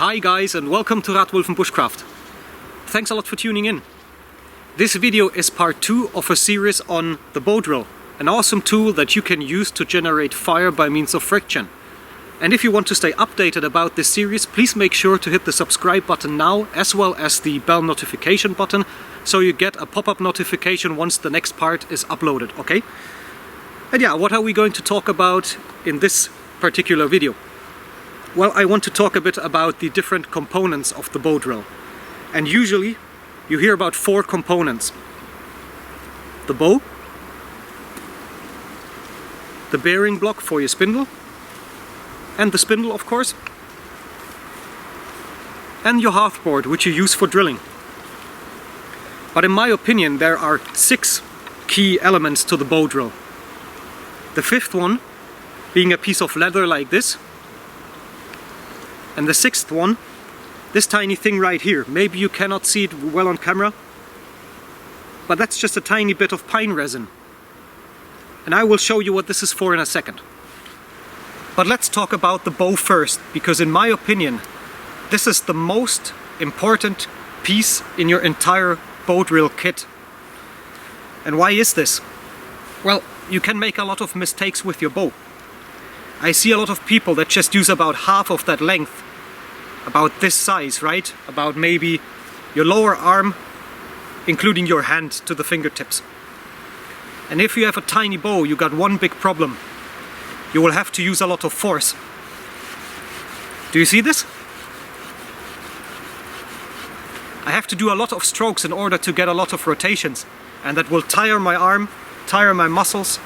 Hi guys, and welcome to Rathwulven Bushcraft. Thanks a lot for tuning in. This video is part 2 of a series on the bow drill, an awesome tool that you can use to generate fire by means of friction. And if you want to stay updated about this series, please make sure to hit the subscribe button now, as well as the bell notification button, so you get a pop-up notification once the next part is uploaded, okay? And yeah, what are we going to talk about in this particular video? Well, I want to talk a bit about the different components of the bow drill. And usually you hear about 4 components: the bow, the bearing block for your spindle, and the spindle of course, and your hearthboard, which you use for drilling. But in my opinion there are 6 key elements to the bow drill. The 5th one being a piece of leather like this, and the 6th one, this tiny thing right here. Maybe you cannot see it well on camera, but that's just a tiny bit of pine resin. And I will show you what this is for in a second. But let's talk about the bow first, because in my opinion, this is the most important piece in your entire bow drill kit. And why is this? Well, you can make a lot of mistakes with your bow. I see a lot of people that just use about half of that length, about this size, right? About maybe your lower arm, including your hand to the fingertips. And if you have a tiny bow, you got one big problem. You will have to use a lot of force. Do you see this? I have to do a lot of strokes in order to get a lot of rotations, and that will tire my arm, tire my muscles,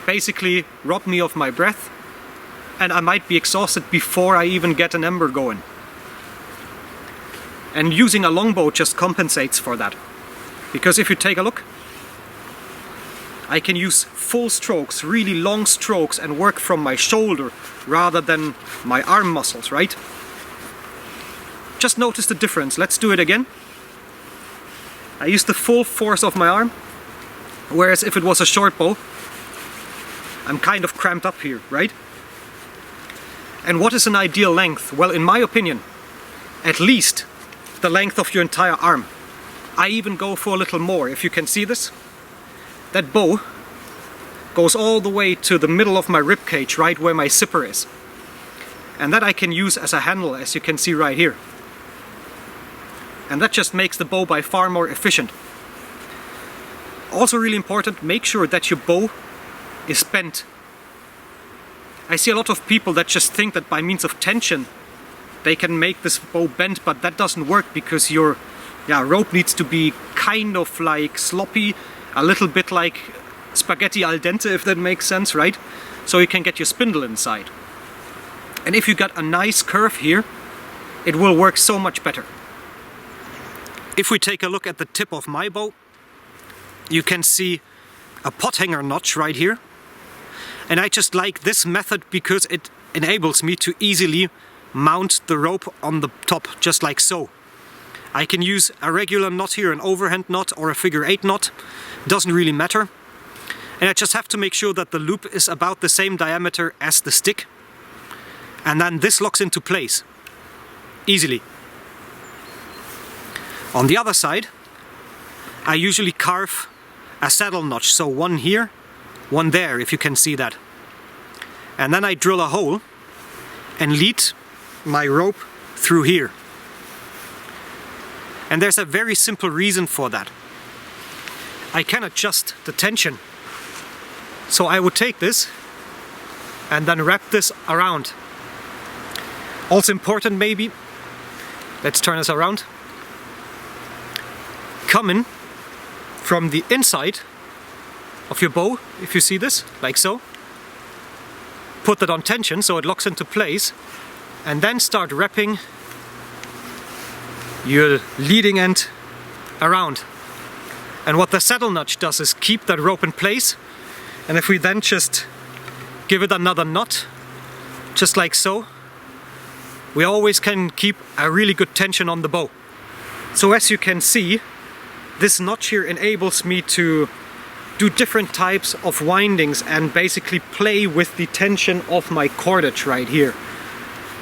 basically rob me of my breath, and I might be exhausted before I even get an ember going. And using a longbow just compensates for that. Because if you take a look, I can use full strokes, really long strokes, and work from my shoulder rather than my arm muscles, right? Just notice the difference. Let's do it again. I use the full force of my arm, whereas if it was a short bow, I'm kind of cramped up here, right? And what is an ideal length? Well, in my opinion, at least the length of your entire arm. I even go for a little more. If you can see this, that bow goes all the way to the middle of my rib cage, right where my zipper is. And that I can use as a handle, as you can see right here. And that just makes the bow by far more efficient. Also really important, make sure that your bow is bent. I see a lot of people that just think that by means of tension they can make this bow bend, but that doesn't work because your rope needs to be kind of like sloppy, a little bit like spaghetti al dente, if that makes sense, right? So you can get your spindle inside. And if you got a nice curve here, it will work so much better. If we take a look at the tip of my bow, you can see a pot hanger notch right here. And I just like this method because it enables me to easily mount the rope on the top, just like so. I can use a regular knot here, an overhand knot or a figure 8 knot, doesn't really matter. And I just have to make sure that the loop is about the same diameter as the stick. And then this locks into place, easily. On the other side, I usually carve a saddle notch, so one here, one there, if you can see that. And then I drill a hole and lead my rope through here. And there's a very simple reason for that. I can adjust the tension. So I would take this and then wrap this around. Also important maybe, let's turn this around, coming from the inside of your bow, if you see this, like so. Put that on tension so it locks into place, and then start wrapping your leading end around. And what the saddle notch does is keep that rope in place, and if we then just give it another knot, just like so, we always can keep a really good tension on the bow. So as you can see, this notch here enables me to do different types of windings and basically play with the tension of my cordage right here.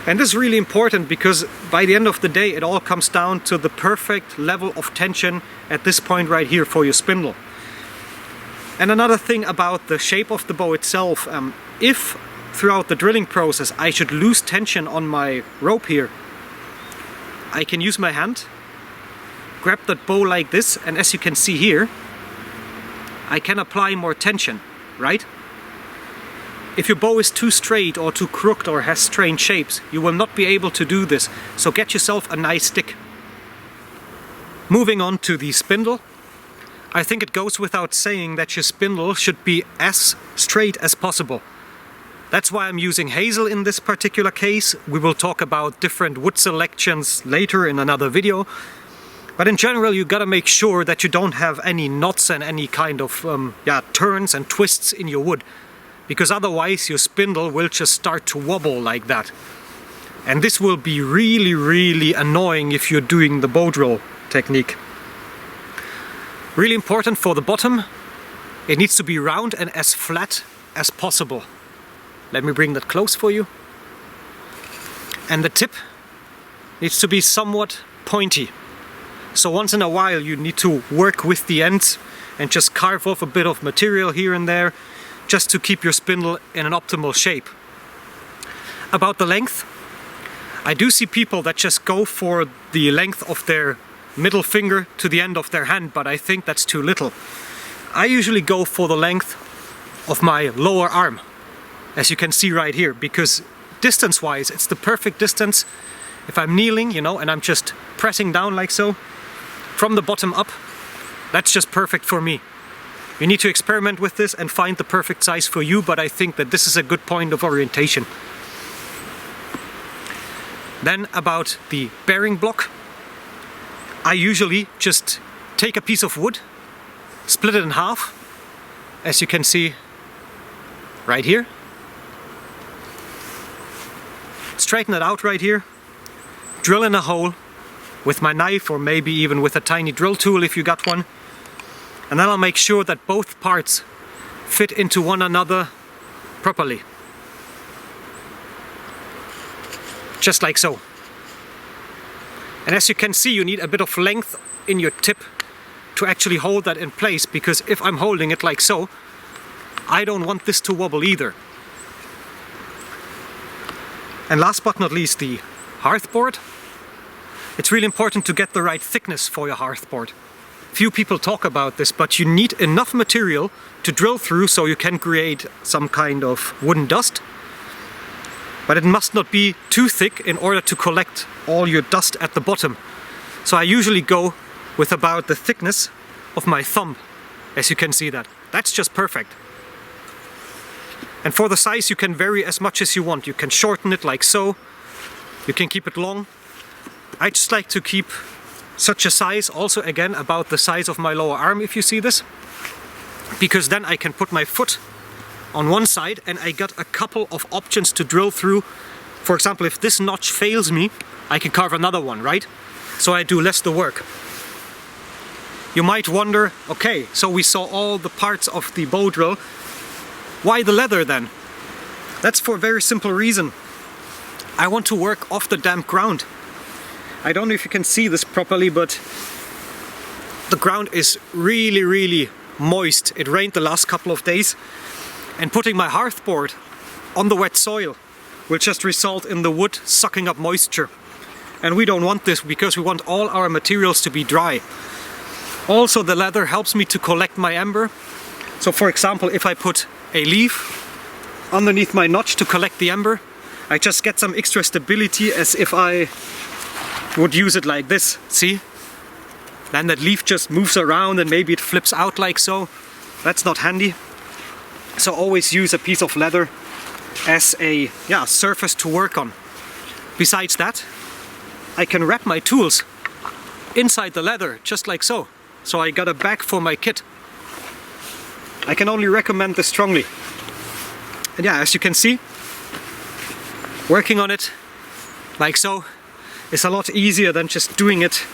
And this is really important because by the end of the day it all comes down to the perfect level of tension at this point right here for your spindle. And another thing about the shape of the bow itself, if throughout the drilling process I should lose tension on my rope here, I can use my hand, grab that bow like this, and as you can see here, I can apply more tension, right? If your bow is too straight or too crooked or has strange shapes, you will not be able to do this, so get yourself a nice stick. Moving on to the spindle. I think it goes without saying that your spindle should be as straight as possible. That's why I'm using hazel in this particular case. We will talk about different wood selections later in another video. But in general, you gotta make sure that you don't have any knots and any kind of turns and twists in your wood, because otherwise your spindle will just start to wobble like that. And this will be really, really annoying if you're doing the bow drill technique. Really important for the bottom, it needs to be round and as flat as possible. Let me bring that close for you. And the tip needs to be somewhat pointy. So once in a while you need to work with the ends and just carve off a bit of material here and there just to keep your spindle in an optimal shape. About the length, I do see people that just go for the length of their middle finger to the end of their hand, but I think that's too little. I usually go for the length of my lower arm, as you can see right here, because distance-wise it's the perfect distance. If I'm kneeling, you know, and I'm just pressing down like so, from the bottom up, that's just perfect for me. You need to experiment with this and find the perfect size for you, but I think that this is a good point of orientation. Then about the bearing block. I usually just take a piece of wood, split it in half, as you can see right here. Straighten it out right here, drill in a hole with my knife or maybe even with a tiny drill tool if you got one. And then I'll make sure that both parts fit into one another properly. Just like so. And as you can see, you need a bit of length in your tip to actually hold that in place, because if I'm holding it like so, I don't want this to wobble either. And last but not least, the hearthboard. It's really important to get the right thickness for your hearthboard. Few people talk about this, but you need enough material to drill through so you can create some kind of wooden dust. But it must not be too thick in order to collect all your dust at the bottom. So I usually go with about the thickness of my thumb, as you can see that. That's just perfect. And for the size you can vary as much as you want. You can shorten it like so, you can keep it long. I just like to keep such a size, also again about the size of my lower arm, if you see this, because then I can put my foot on one side and I got a couple of options to drill through. For example, if this notch fails me, I can carve another one, right? So I do less the work. You might wonder, okay, so we saw all the parts of the bow drill, why the leather then? That's for a very simple reason. I want to work off the damp ground. I don't know if you can see this properly, but the ground is really, really moist. It rained the last couple of days, and putting my hearthboard on the wet soil will just result in the wood sucking up moisture. And we don't want this, because we want all our materials to be dry. Also, the leather helps me to collect my amber. So for example, if I put a leaf underneath my notch to collect the amber, I just get some extra stability, as if I would use it like this, see? Then that leaf just moves around and maybe it flips out like so. That's not handy. So always use a piece of leather as a surface to work on. Besides that, I can wrap my tools inside the leather, just like so. So I got a bag for my kit. I can only recommend this strongly. And yeah, as you can see, working on it like so is a lot easier than just doing it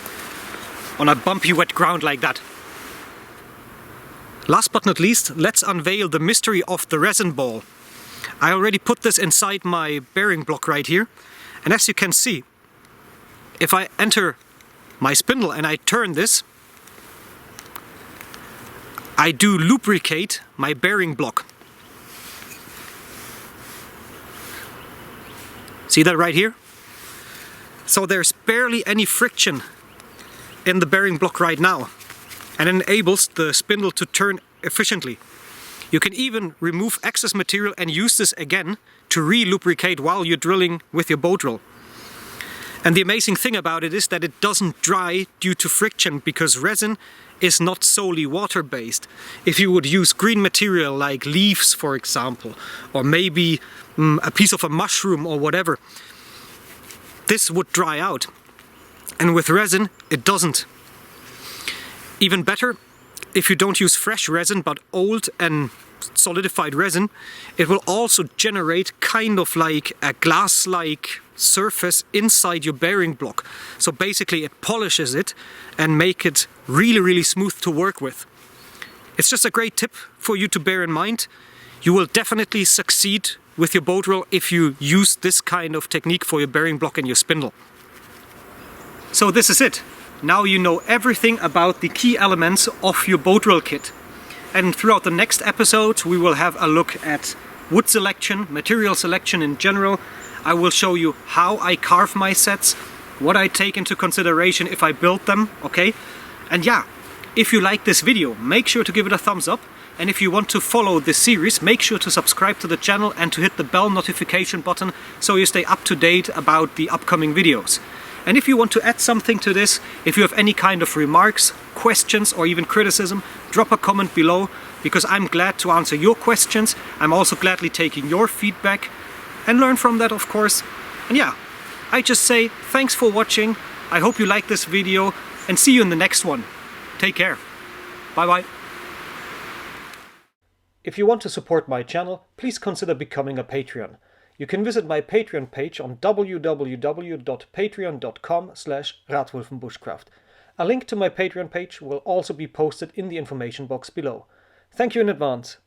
on a bumpy wet ground like that. Last but not least, let's unveil the mystery of the resin ball. I already put this inside my bearing block right here, And as you can see, if I enter my spindle and I turn this, I do lubricate my bearing block. See that right here? So there's barely any friction in the bearing block right now, and it enables the spindle to turn efficiently. You can even remove excess material and use this again to re-lubricate while you're drilling with your bow drill. And the amazing thing about it is that it doesn't dry due to friction, because resin is not solely water-based. If you would use green material like leaves, for example, or maybe a piece of a mushroom or whatever, this would dry out. And with resin, it doesn't. Even better, if you don't use fresh resin but old and solidified resin, it will also generate kind of like a glass-like surface inside your bearing block. So basically it polishes it and make it really smooth to work with. It's just a great tip for you to bear in mind. You will definitely succeed with your bow drill if you use this kind of technique for your bearing block and your spindle. So this is it. Now you know everything about the key elements of your bow drill kit. And throughout the next episodes we will have a look at wood selection, material selection in general. I will show you how I carve my sets, what I take into consideration if I build them, okay? And yeah, if you like this video, make sure to give it a thumbs up. And if you want to follow this series, make sure to subscribe to the channel and to hit the bell notification button so you stay up to date about the upcoming videos. And if you want to add something to this, if you have any kind of remarks, questions or even criticism, drop a comment below, because I'm glad to answer your questions. I'm also gladly taking your feedback and learn from that, of course. And yeah, I just say thanks for watching. I hope you liked this video and see you in the next one. Take care. Bye bye. If you want to support my channel, please consider becoming a Patreon. You can visit my Patreon page on www.patreon.com/Rathwulven Bushcraft. A link to my Patreon page will also be posted in the information box below. Thank you in advance.